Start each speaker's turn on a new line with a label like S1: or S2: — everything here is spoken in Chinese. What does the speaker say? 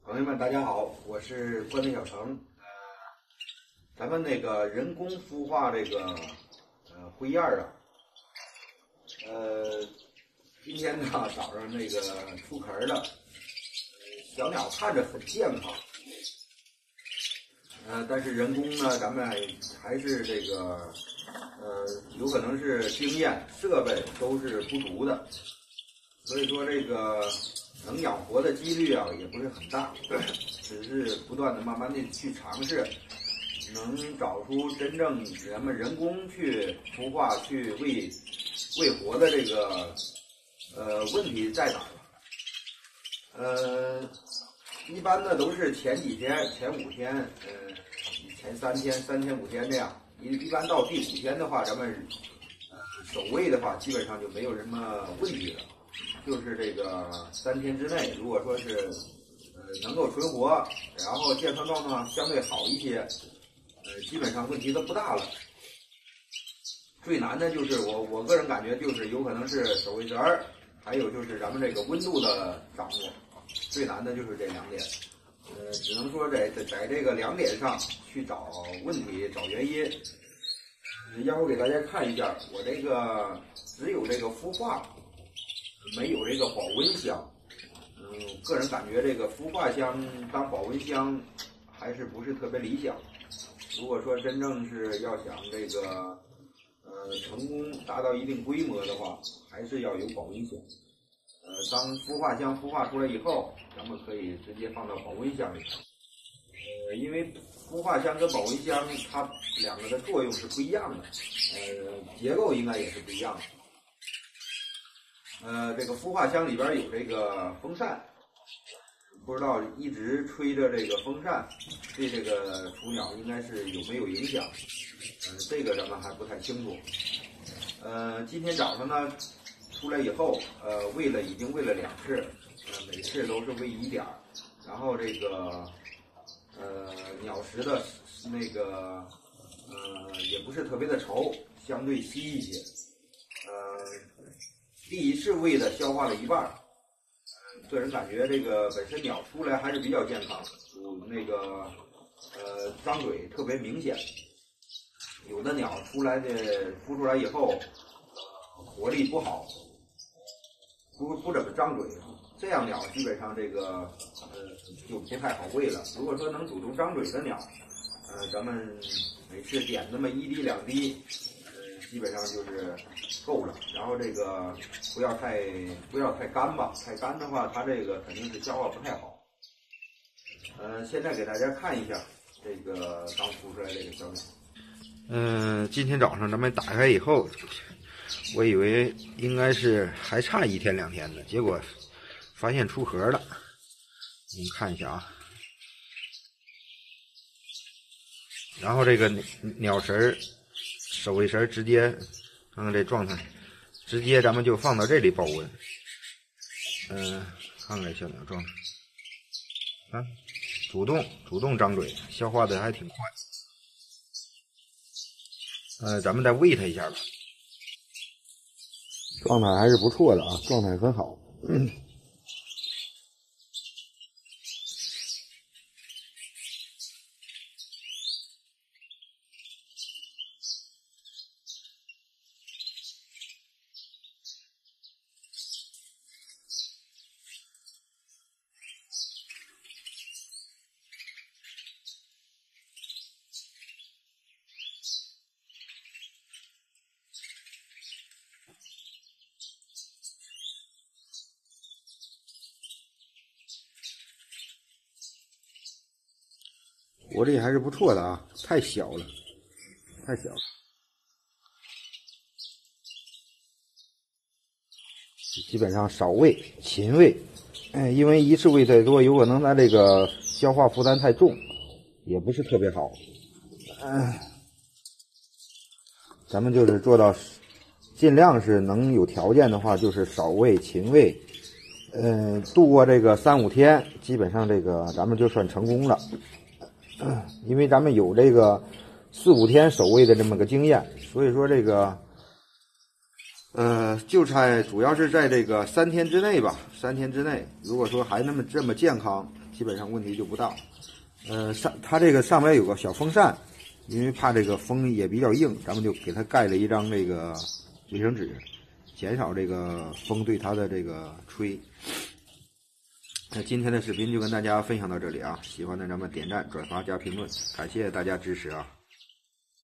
S1: 朋友们，大家好，我是关内小成。咱们那个人工孵化这个灰燕啊，今天呢早上那个出壳了，小鸟看着很健康，但是人工呢，咱们还是这个有可能是经验设备都是不足的，所以说这个能养活的几率啊也不是很大，只是不断的慢慢的去尝试，能找出真正咱们人工去孵化去喂活的这个问题在哪儿？一般呢都是前几天、前5天，前3天、3天、5天这样。一般到第5天的话，咱们守卫的话，基本上就没有什么问题了。就是这个3天之内，如果说是能够存活，然后健康状况相对好一些，基本上问题都不大了。最难的就是我个人感觉就是有可能是守卫绳儿，还有就是咱们这个温度的掌握，最难的就是这2点。只能说在这个2点上去找问题、找原因。要不给大家看一下，我这个只有这个孵化，没有这个保温箱。个人感觉这个孵化箱当保温箱还是不是特别理想。如果说真正是要想这个成功达到一定规模的话，还是要有保温箱。当孵化箱孵化出来以后，咱们可以直接放到保温箱里。因为孵化箱跟保温箱它2个的作用是不一样的，结构应该也是不一样的。这个孵化箱里边有这个风扇，不知道一直吹着这个风扇对这个雏鸟应该是有没有影响？这个咱们还不太清楚。今天早上呢出来以后，已经喂了2次，每次都是喂1点，然后这个鸟食的那个也不是特别的稠，相对稀一些。第1次喂的消化了1半，个人感觉这个本身鸟出来还是比较健康，那个张嘴特别明显。有的鸟孵出来以后，活力不好，不怎么张嘴，这样鸟基本上这个就不太好喂了。如果说能主动张嘴的鸟，咱们每次点那么1滴2滴，基本上就是够了。然后这个不要太干吧，太干的话它这个肯定是消化不太好。现在给大家看一下这个刚孵出来这个小鸟。今天早上咱们打开以后，我以为应该是还差1天2天的，结果发现出壳了。你们看一下啊，然后这个鸟食守卫绳直接看看这状态，直接咱们就放到这里保温。看看小鸟状态，主动张嘴，消化的还挺快。咱们再喂它一下吧。状态还是不错的啊，状态很好。活力还是不错的啊，太小了。基本上少喂，勤喂。因为1次喂太多，有可能它这个消化负担太重，也不是特别好。咱们就是做到尽量是能有条件的话，就是少喂、勤喂。度过这个3、5天，基本上这个咱们就算成功了。因为咱们有这个4、5天守卫的这么个经验，所以说这个就主要是在这个3天之内吧，3天之内，如果说还这么健康，基本上问题就不大。它这个上面有个小风扇，因为怕这个风也比较硬，咱们就给它盖了一张这个卫生纸，减少这个风对它的这个吹。那今天的视频就跟大家分享到这里啊，喜欢的咱们点赞、转发、加评论，感谢大家支持啊！